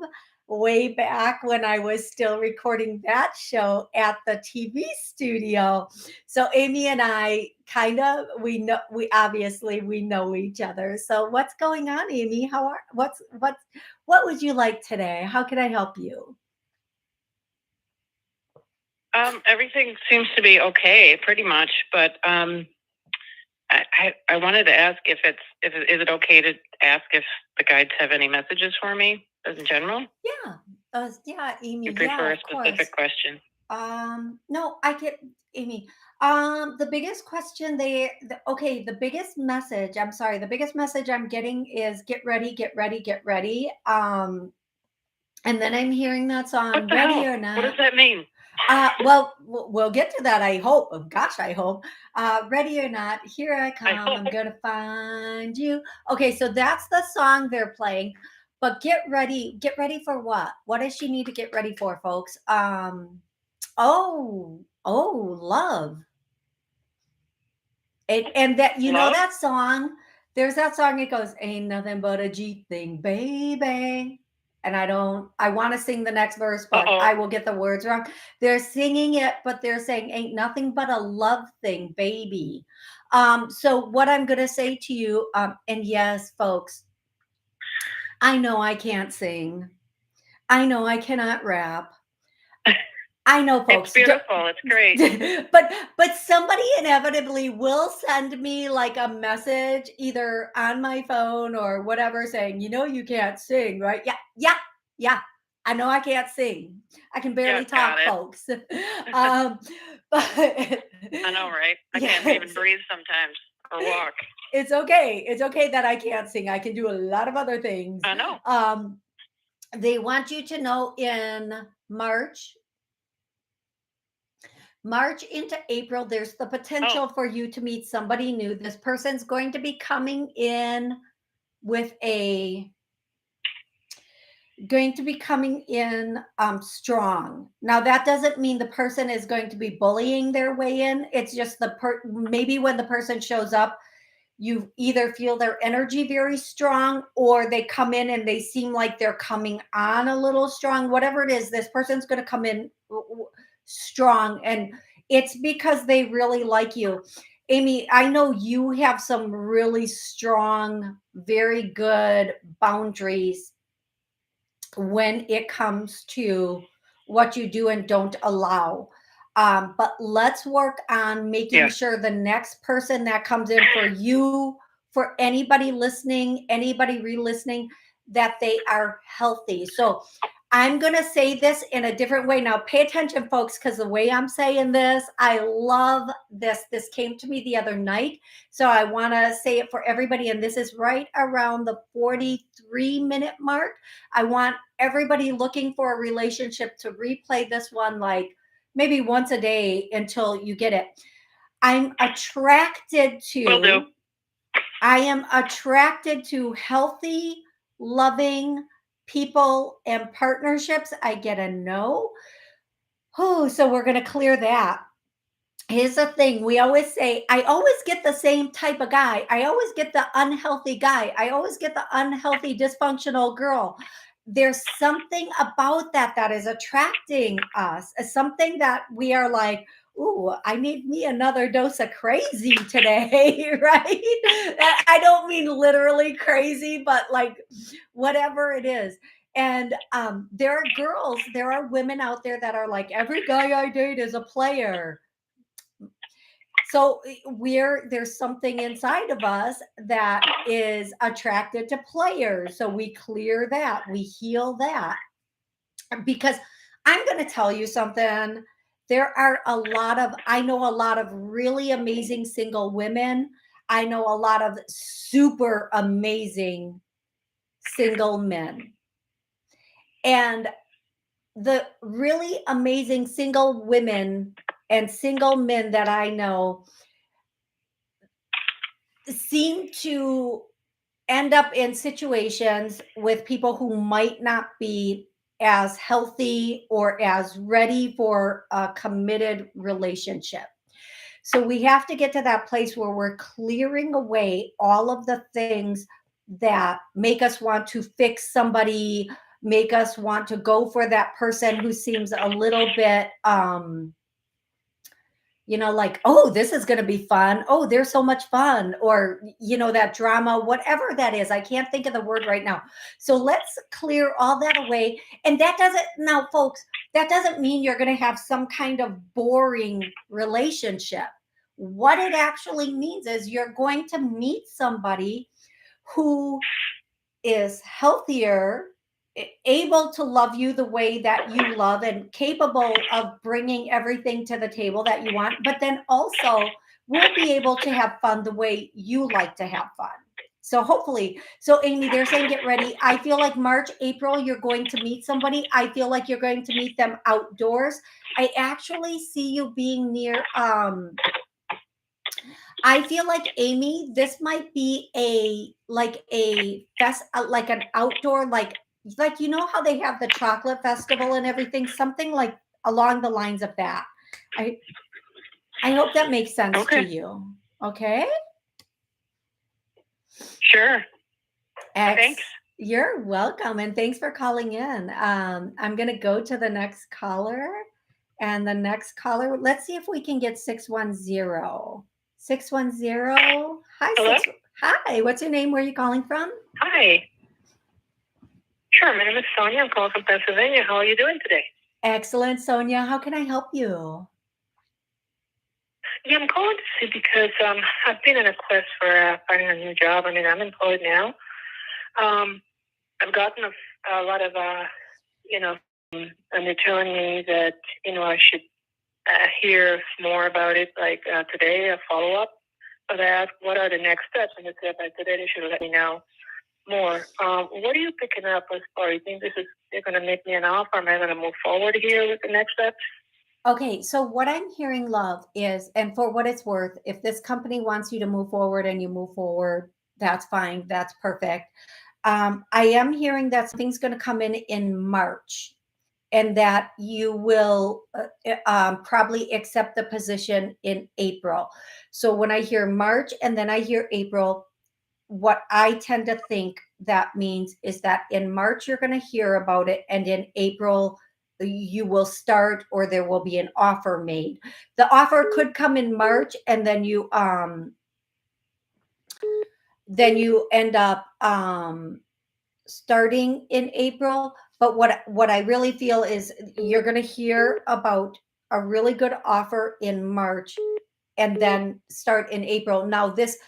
way back when I was still recording that show at the TV studio. So Amy and I we obviously know each other. So what's going on, Amy? What would you like today? How can I help you? Everything seems to be okay, pretty much. But I wanted to ask is it okay to ask if the guides have any messages for me, as in general? Yeah, yeah, Amy. You prefer a specific question? No, I get, Amy. The biggest question the biggest message. I'm sorry. The biggest message I'm getting is get ready, get ready, get ready. And then I'm hearing that song, What the Ready hell? or What Not. does that mean? Well, we'll get to that, I hope. Oh, gosh, I hope. Ready or Not, Here I Come, I'm hope. gonna find you. Okay, so that's the song they're playing. But get ready. Get ready for what? What does she need to get ready for, folks? Love. And that, you know, Love? that song, there's that song, it goes, ain't nothing but a G thing, baby. And I want to sing the next verse, but Uh-oh. I will get the words wrong. They're singing it, but they're saying ain't nothing but a love thing, baby. So what I'm going to say to you, and yes, folks, I know I can't sing. I know I cannot rap. I know, folks. It's beautiful. It's great. but somebody inevitably will send me like a message either on my phone or whatever saying, you know, you can't sing, right? Yeah. I know I can't sing. I can barely talk, folks. But I know, right? I can't even breathe sometimes or walk. It's okay. It's okay that I can't sing. I can do a lot of other things. I know. They want you to know in March into April, there's the potential for you to meet somebody new. This person's going to be coming in with strong. Now that doesn't mean the person is going to be bullying their way in. It's just maybe when the person shows up, you either feel their energy very strong or they come in and they seem like they're coming on a little strong. Whatever it is, this person's going to come in strong, and it's because they really like you. Amy, I know you have some really strong, very good boundaries when it comes to what you do and don't allow. But let's work on making sure the next person that comes in for you, for anybody listening, anybody re-listening, that they are healthy. So I'm going to say this in a different way. Now, pay attention, folks, because the way I'm saying this, I love this. This came to me the other night. So I want to say it for everybody. And this is right around the 43-minute mark. I want everybody looking for a relationship to replay this one like maybe once a day until you get it. I'm attracted to. Will do. I am attracted to healthy, loving people and partnerships. I get a no. Oh, so we're going to clear that. Here's the thing. We always say, I always get the same type of guy. I always get the unhealthy guy. I always get the unhealthy, dysfunctional girl. There's something about that is attracting us, something that we are like, ooh, I need me another dose of crazy today, right? I don't mean literally crazy, but like whatever it is. And there are girls, there are women out there that are like, every guy I date is a player. So there's something inside of us that is attracted to players. So we clear that, we heal that. Because I'm going to tell you something. I know a lot of really amazing single women. I know a lot of super amazing single men. And the really amazing single women and single men that I know seem to end up in situations with people who might not be as healthy or as ready for a committed relationship. So we have to get to that place where we're clearing away all of the things that make us want to fix somebody, make us want to go for that person who seems a little bit like, oh, this is going to be fun. Oh, they're so much fun. Or, that drama, whatever that is. I can't think of the word right now. So let's clear all that away. And now, folks, that doesn't mean you're going to have some kind of boring relationship. What it actually means is you're going to meet somebody who is healthier, able to love you the way that you love, and capable of bringing everything to the table that you want, but then also will be able to have fun the way you like to have fun. So hopefully, so Amy, they're saying get ready. I feel like March, April, you're going to meet somebody. I feel like you're going to meet them outdoors. I actually see you being near, I feel like Amy, this might be like an outdoor, like, you know how they have the chocolate festival and everything, something like along the lines of that. I hope that makes sense to Okay. you. Okay. Sure. Thanks. You're welcome. And thanks for calling in. I'm going to go to the next caller. And the next caller, let's see if we can get 610. 610. Hi, Hello? Hi, what's your name? Where are you calling from? Hi. Sure. My name is Sonia. I'm calling from Pennsylvania. How are you doing today? Excellent, Sonia. How can I help you? Yeah, I'm calling to see because I've been in a quest for finding a new job. I mean, I'm employed now. I've gotten a lot of, and they're telling me that, I should hear more about it, like today, a follow-up. But I asked, what are the next steps? And they said by today they should let me know more. What are you picking up as far? You think they're going to make me an offer? Am I going to move forward here with the next steps? Okay, so what I'm hearing, love, is, and for what it's worth, if this company wants you to move forward and you move forward, that's fine. That's perfect. I am hearing that something's going to come in March, and that you will probably accept the position in April. So when I hear March and then I hear April, what I tend to think that means is that in March you're going to hear about it, and in April you will start, or there will be an offer made. The offer could come in March, and then you end up starting in April. But what I really feel is you're going to hear about a really good offer in March and then start in April. Now, this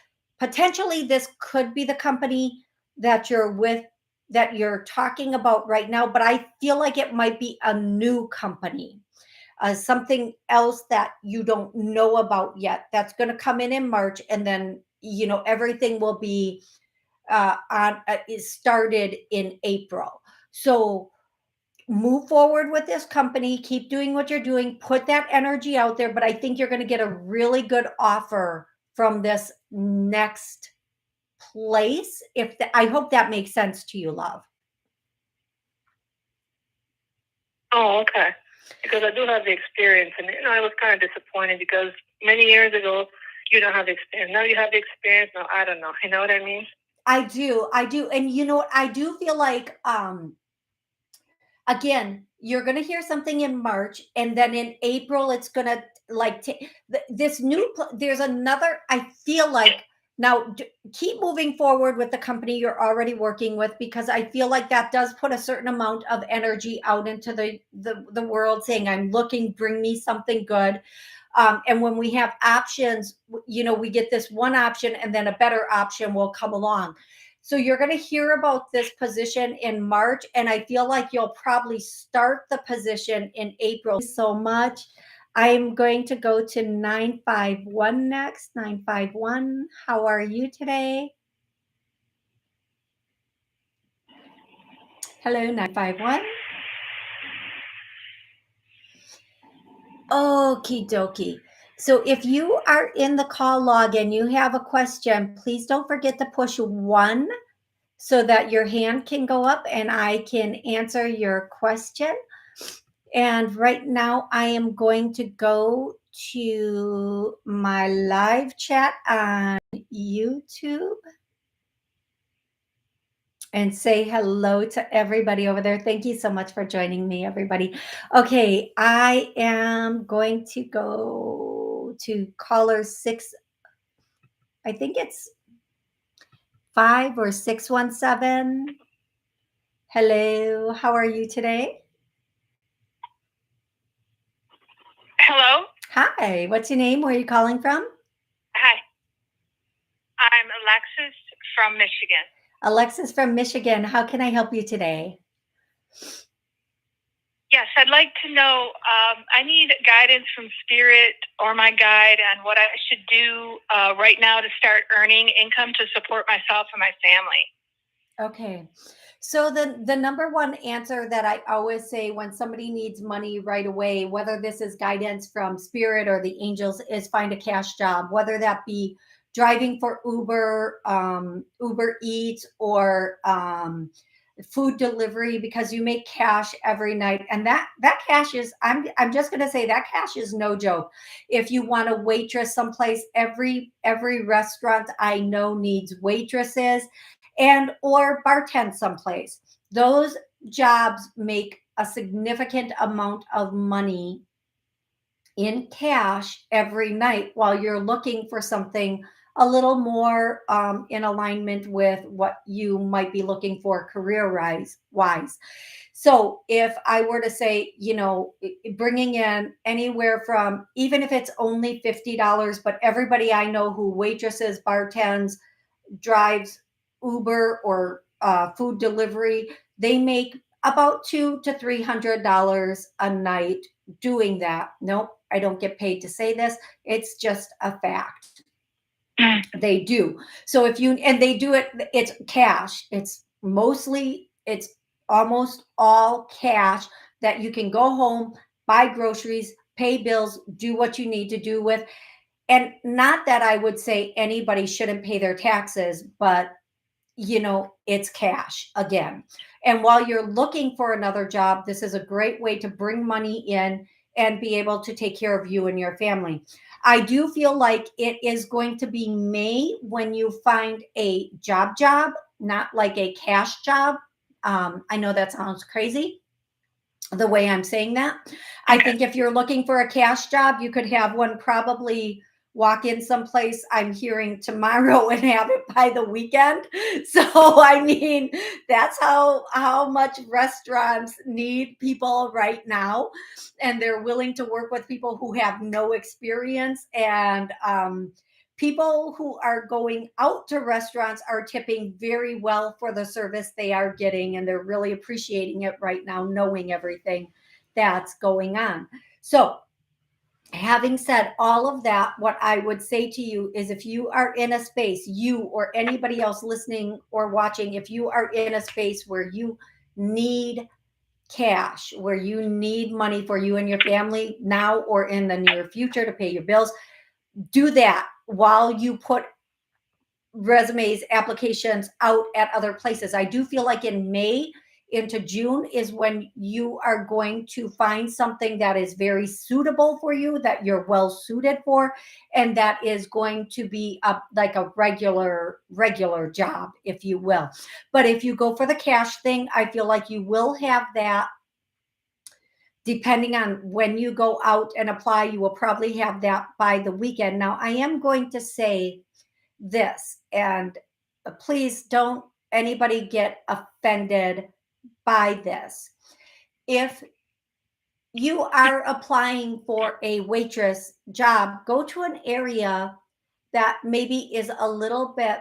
could be the company that you're with, that you're talking about right now, but I feel like it might be a new company, something else that you don't know about yet, that's going to come in March, and then everything will be is started in April. So move forward with this company, keep doing what you're doing, put that energy out there, but I think you're going to get a really good offer from this next place. I hope that makes sense to you, love. Oh, okay. Because I do have the experience, and I was kind of disappointed because many years ago you don't have the experience. Now you have the experience. Now I don't know. You know what I mean? I do. And you know what? I do feel like again, you're going to hear something in March, and then in April it's going to this new there's another, I feel like. Now keep moving forward with the company you're already working with, because I feel like that does put a certain amount of energy out into the world, saying, I'm looking, bring me something good. And when we have options, we get this one option and then a better option will come along. So you're going to hear about this position in March, and I feel like you'll probably start the position in April. So much. I'm going to go to 951 next. 951, how are you today? Hello, 951. Okie dokie. So if you are in the call log and you have a question, please don't forget to push 1 so that your hand can go up and I can answer your question. And right now I am going to go to my live chat on YouTube and say hello to everybody over there. Thank you so much for joining me, everybody. Okay, I am going to go to caller 6. I think it's 5 or 617. Hello, how are you today? Hello. Hi, what's your name? Where are you calling from? Hi. I'm Alexis from Michigan. Alexis from Michigan. How can I help you today? Yes, I'd like to know. I need guidance from Spirit or my guide on what I should do right now to start earning income to support myself and my family. Okay. So the number one answer that I always say when somebody needs money right away, whether this is guidance from Spirit or the angels, is find a cash job, whether that be driving for Uber, Uber Eats, or food delivery, because you make cash every night, and that cash is, I'm just going to say, that cash is no joke. If you want a waitress someplace, every restaurant I know needs waitresses, and or bartend someplace. Those jobs make a significant amount of money in cash every night while you're looking for something a little more in alignment with what you might be looking for wise. So if I were to say, bringing in anywhere from, even if it's only $50, but everybody I know who waitresses, bartends, drives Uber or food delivery, they make about $200 to $300 a night doing that. Nope, I don't get paid to say this. It's just a fact. They do. So if you, and they do it, it's cash. It's almost all cash that you can go home, buy groceries, pay bills, do what you need to do with. And not that I would say anybody shouldn't pay their taxes, but it's cash again. And while you're looking for another job, this is a great way to bring money in and be able to take care of you and your family. I do feel like it is going to be May when you find a job, not like a cash job. I know that sounds crazy the way I'm saying that. I think if you're looking for a cash job, you could have one probably walk in someplace, I'm hearing tomorrow, and have it by the weekend. So I mean, that's how much restaurants need people right now, and they're willing to work with people who have no experience. And people who are going out to restaurants are tipping very well for the service they are getting, and they're really appreciating it right now, knowing everything that's going on. So having said all of that, what I would say to you is, if you are in a space, you or anybody else listening or watching, if you are in a space where you need cash, where you need money for you and your family now or in the near future to pay your bills, do that while you put resumes, applications out at other places. I do feel like in May into June is when you are going to find something that is very suitable for you, that you're well suited for, and that is going to be like a regular job, if you will. But if you go for the cash thing, I feel like you will have that. Depending on when you go out and apply, you will probably have that by the weekend. Now, I am going to say this, and please don't anybody get offended by this. If you are applying for a waitress job, go to an area that maybe is a little bit,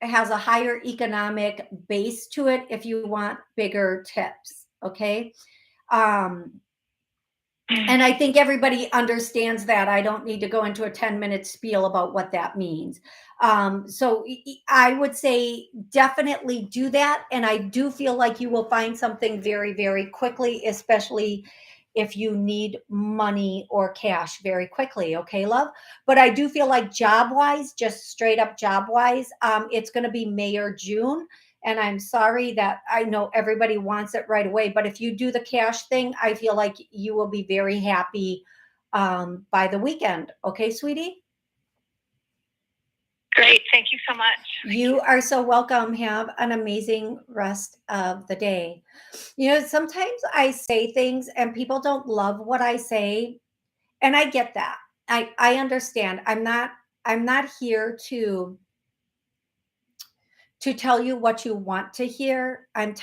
has a higher economic base to it if you want bigger tips. Okay. And I think everybody understands that. I don't need to go into a 10-minute spiel about what that means. So I would say definitely do that. And I do feel like you will find something very, very quickly, especially if you need money or cash very quickly. Okay, love? But I do feel like job wise, just straight up job wise, it's going to be May or June. And I'm sorry that I know everybody wants it right away, but if you do the cash thing, I feel like you will be very happy by the weekend. Okay, sweetie? Great. Thank you so much. You are so welcome. Have an amazing rest of the day. Sometimes I say things and people don't love what I say, and I get that. I understand. I'm not here to tell you what you want to hear. I'm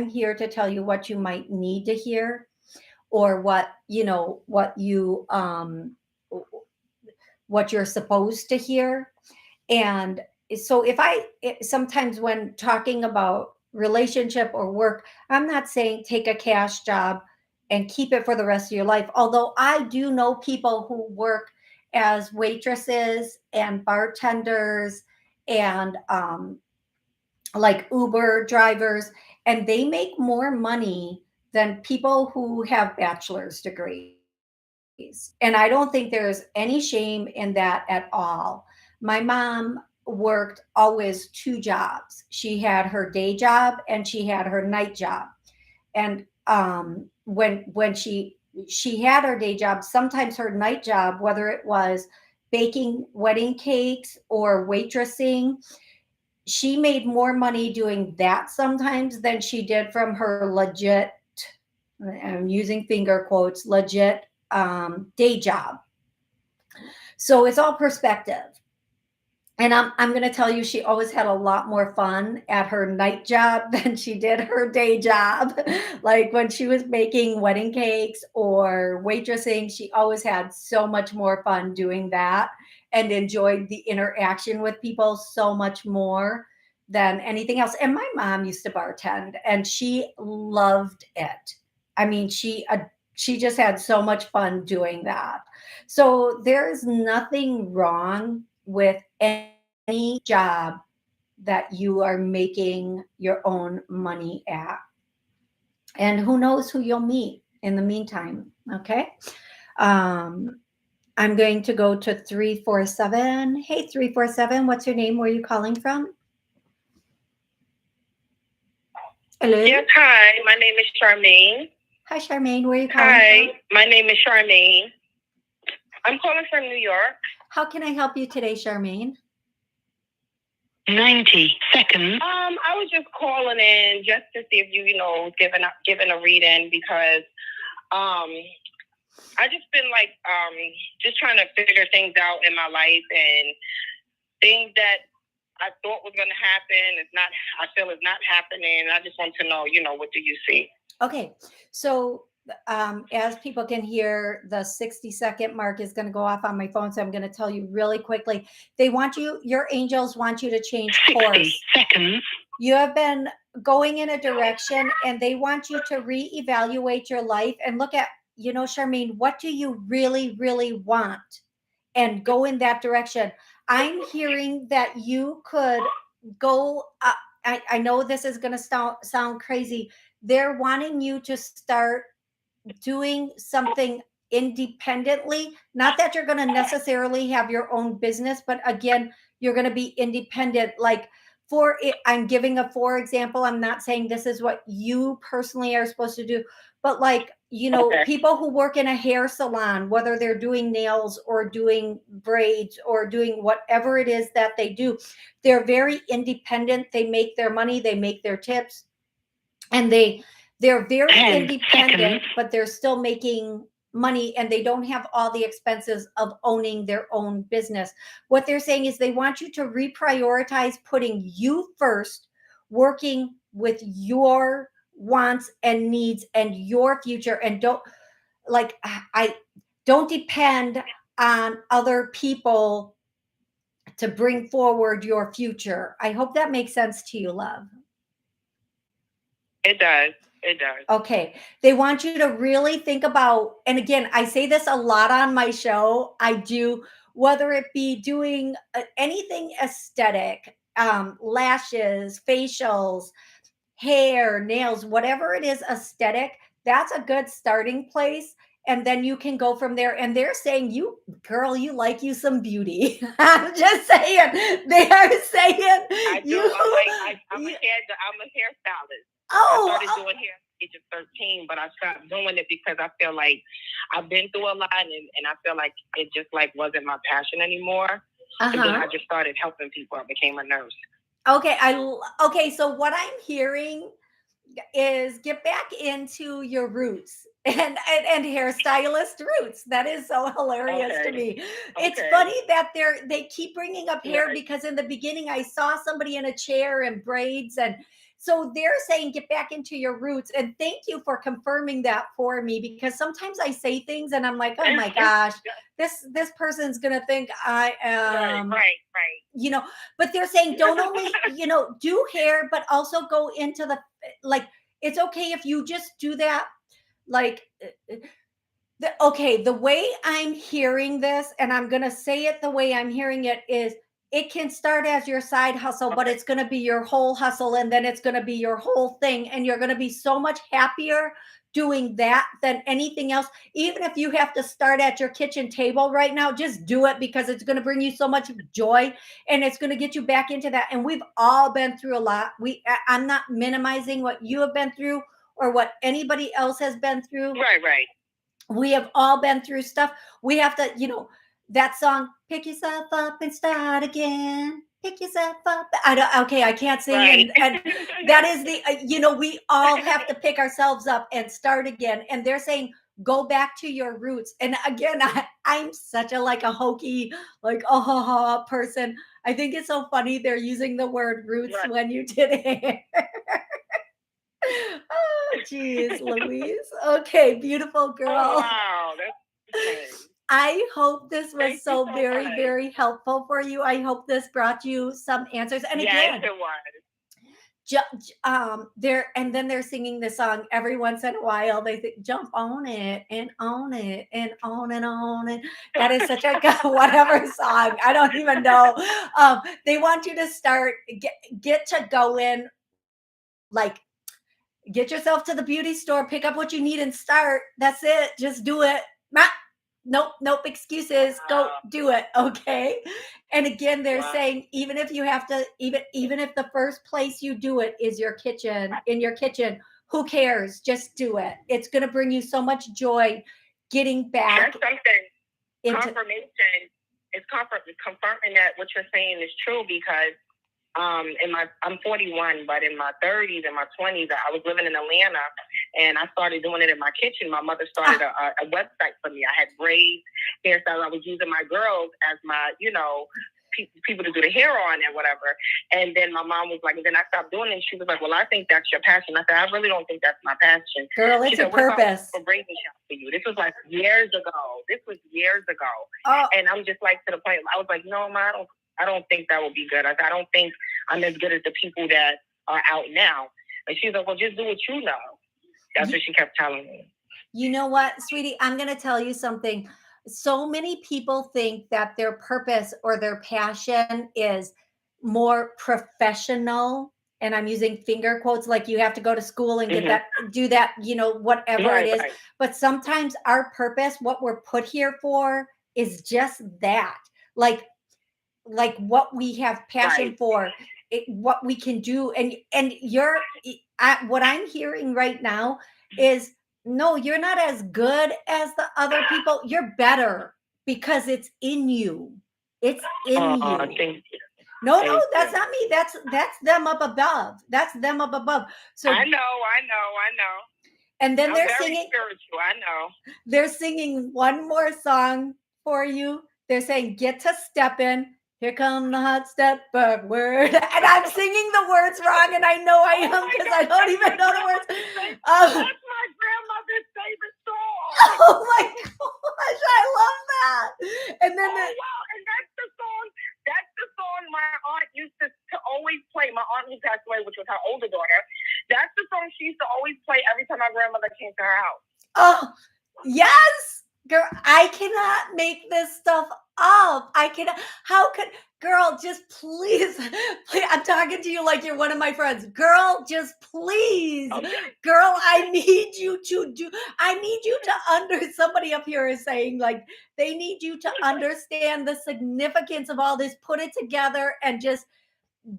here to tell you what you might need to hear, or what you're supposed to hear. And so sometimes when talking about relationship or work, I'm not saying take a cash job, and keep it for the rest of your life. Although I do know people who work as waitresses and bartenders and like Uber drivers, and they make more money than people who have bachelor's degrees. And I don't think there's any shame in that at all. My mom worked always two jobs. She had her day job and she had her night job. And when she had her day job, sometimes her night job, whether it was baking wedding cakes or waitressing, she made more money doing that sometimes than she did from her legit, I'm using finger quotes, legit day job. So it's all perspective. And I'm going to tell you, she always had a lot more fun at her night job than she did her day job. Like when she was making wedding cakes or waitressing, she always had so much more fun doing that and enjoyed the interaction with people so much more than anything else. And my mom used to bartend and she loved it. I mean, she just had so much fun doing that. So there's nothing wrong with any job that you are making your own money at. And who knows who you'll meet in the meantime. Okay. Um, I'm going to go to 347. Hey, 347, what's your name? Where are you calling from? Hello. Yes, hi. My name is Charmaine. Hi, Charmaine. Where are you calling Hi, from? my name is Charmaine. I'm calling from New York. How can I help you today, Charmaine? 90 seconds. I was just calling in just to see if giving a reading because I just been like just trying to figure things out in my life and things that I thought was gonna happen I feel is not happening. I just want to know, what do you see? Okay. So as people can hear, the 60-second mark is going to go off on my phone. So I'm going to tell you really quickly. Your angels want you to change 60 course. seconds. You have been going in a direction and they want you to reevaluate your life and look at, Charmaine, what do you really, really want? And go in that direction. I'm hearing that you could go. I know this is going to sound crazy. They're wanting you to start doing something independently. Not that you're going to necessarily have your own business, but again, you're going to be independent. Like for it, I'm giving a for example. I'm not saying this is what you personally are supposed to do, but like, Okay. people who work in a hair salon, whether they're doing nails or doing braids or doing whatever it is that they do, they're very independent. They make their money, they make their tips, and they're very 10 independent, seconds. but they're still making money and they don't have all the expenses of owning their own business. What they're saying is they want you to reprioritize putting you first, working with your wants and needs and your future, and don't depend on other people to bring forward your future. I hope that makes sense to you, love. It does. It does. Okay. They want you to really think about, and again, I say this a lot on my show. I do, whether it be doing anything aesthetic, lashes, facials, hair, nails, whatever it is aesthetic, that's a good starting place. And then you can go from there. And they're saying, you girl, you like you some beauty. I'm just saying. They are saying I do. I'm a hairstylist. I started doing hair at the age of 13, but I stopped doing it because I feel like I've been through a lot and I feel like it just like wasn't my passion anymore. And then I just started helping people. I became a nurse. Okay. Okay. So what I'm hearing is get back into your roots and hairstylist roots. That is so hilarious to me. It's funny that they keep bringing up hair because in the beginning I saw somebody in a chair and braids, and so they're saying get back into your roots. And thank you for confirming that for me, because sometimes I say things and I'm like, oh my gosh, this person's gonna think I am right. But they're saying don't only do hair, but also go into the, like, it's okay if you just do that like okay, the way I'm hearing this, and I'm going to say it the way I'm hearing it, is it can start as your side hustle, but it's going to be your whole hustle, and then it's going to be your whole thing, and you're going to be so much happier doing that than anything else. Even if you have to start at your kitchen table right now, just do it, because it's going to bring you so much joy, and it's going to get you back into that. And we've all been through a lot. I'm not minimizing what you have been through or what anybody else has been through. Right. We have all been through stuff. We have to, that song, pick yourself up and start again. Pick yourself up. I can't sing. Right. And that is we all have to pick ourselves up and start again. And they're saying, go back to your roots. And again, I'm such a hokey, person. I think it's so funny they're using the word roots when you did it. Oh, geez, Louise. Okay, beautiful girl. Oh, wow, that's nice. I hope this was so very, much. very helpful for you. I hope this brought you some answers. And again, yes, it was. they're singing this song every once in a while. They think, jump on it and on it and on and on. And that is such a whatever song. I don't even know. They want you to start, get to go in, get yourself to the beauty store, pick up what you need and start. That's it. Just do it. Nope excuses. Go do it. Okay. And again, they're saying, even if you have to, even if the first place you do it is in your kitchen, who cares? Just do it. It's going to bring you so much joy getting back. That's something. Confirmation. It's confirming that what you're saying is true, because I'm 41, but in my 30s and my 20s, I was living in Atlanta, and I started doing it in my kitchen. My mother started a website for me. I had braids, hairstyles. I was using my girls as my, people to do the hair on and whatever. And then my mom was like, and then I stopped doing it. And she was like, well, I think that's your passion. I said, I really don't think that's my passion. Girl, it's a purpose. For braiding shop for you. This was like years ago. Oh. And I'm just like, to the point, I was like, no, Ma, I don't think that would be good. I don't think I'm as good as the people that are out now. And she's like, well, just do what you know. That's what she kept telling me. You know what, sweetie? I'm going to tell you something. So many people think that their purpose or their passion is more professional. And I'm using finger quotes, like you have to go to school and get that, do that, whatever it is. Right. But sometimes our purpose, what we're put here for, is just that. Like what we have passion for, what we can do. And what I'm hearing right now is, no, you're not as good as the other people. You're better because it's in you. It's in you. Thank you. No, that's not me. That's them up above. That's them up above. So I know. And then they're very singing spiritual. I know. They're singing one more song for you. They're saying, get to stepping. Here come the hot step backward. And I'm singing the words wrong, and I know I am, because I don't even know the words. That's my grandmother's favorite song. Oh my gosh, I love that. And then wow, and that's the song my aunt used to always play. My aunt who passed away, which was her older daughter, that's the song she used to always play every time my grandmother came to her house. Oh, yes. Girl, I cannot make this stuff up. Girl, just please, I'm talking to you like you're one of my friends. Girl, just please. Okay. Girl, I need you to somebody up here is saying, like, they need you to understand the significance of all this. Put it together and just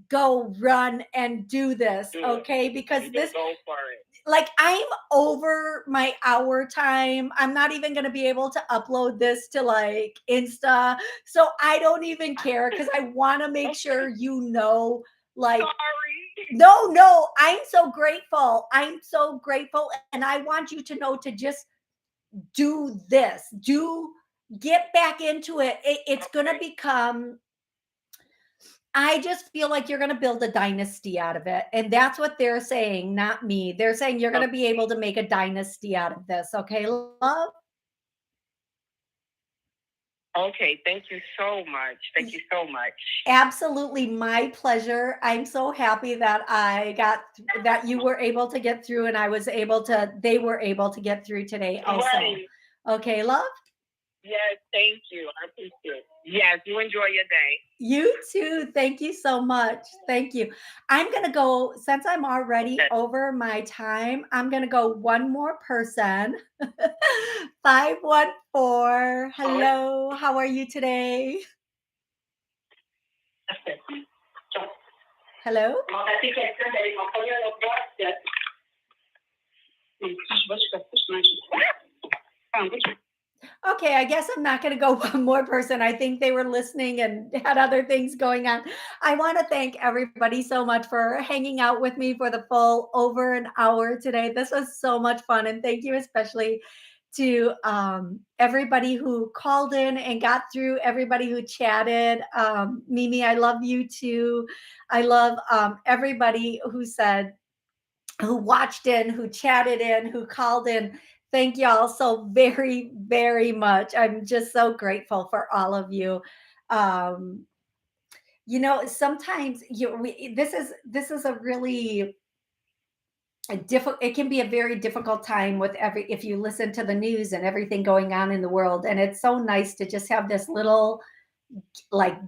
go run and do this. Okay. Because this, go for it. like, I'm over my hour time. I'm not even going to be able to upload this to like Insta. So I don't even care, because I want to make sure like, sorry. No, I'm so grateful. And I want you to know to just do this. Get back into it. It's going to become, I just feel like you're going to build a dynasty out of it. And that's what they're saying, not me. They're saying you're going to be able to make a dynasty out of this. Okay, love? Okay, thank you so much. Thank you so much. Absolutely, my pleasure. I'm so happy that that you were able to get through, and they were able to get through today also. Right. Okay, love? Yes, thank you. I appreciate it. Yes, you enjoy your day. You too. Thank you so much. Thank you. I'm going to go, since I'm already over my time, I'm going to go one more person. 514. Hello. How are you today? Hello? Okay, I guess I'm not going to go one more person. I think they were listening and had other things going on. I want to thank everybody so much for hanging out with me for the full over an hour today. This was so much fun. And thank you especially to everybody who called in and got through, everybody who chatted. Mimi, I love you too. I love everybody who watched in, who chatted in, who called in. Thank y'all so very, very much. I'm just so grateful for all of you. Um, Sometimes this is a really it can be a very difficult time with if you listen to the news and everything going on in the world. And it's so nice to just have this little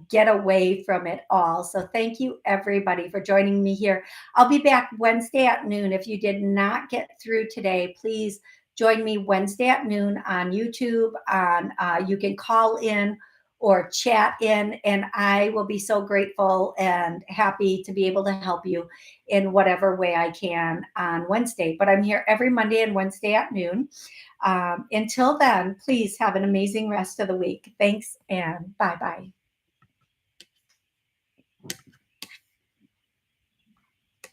get away from it all. So thank you everybody for joining me here. I'll be back Wednesday at noon. If you did not get through today, please join me Wednesday at noon on YouTube. You can call in or chat in, and I will be so grateful and happy to be able to help you in whatever way I can on Wednesday. But I'm here every Monday and Wednesday at noon. Until then, please have an amazing rest of the week. Thanks and bye-bye.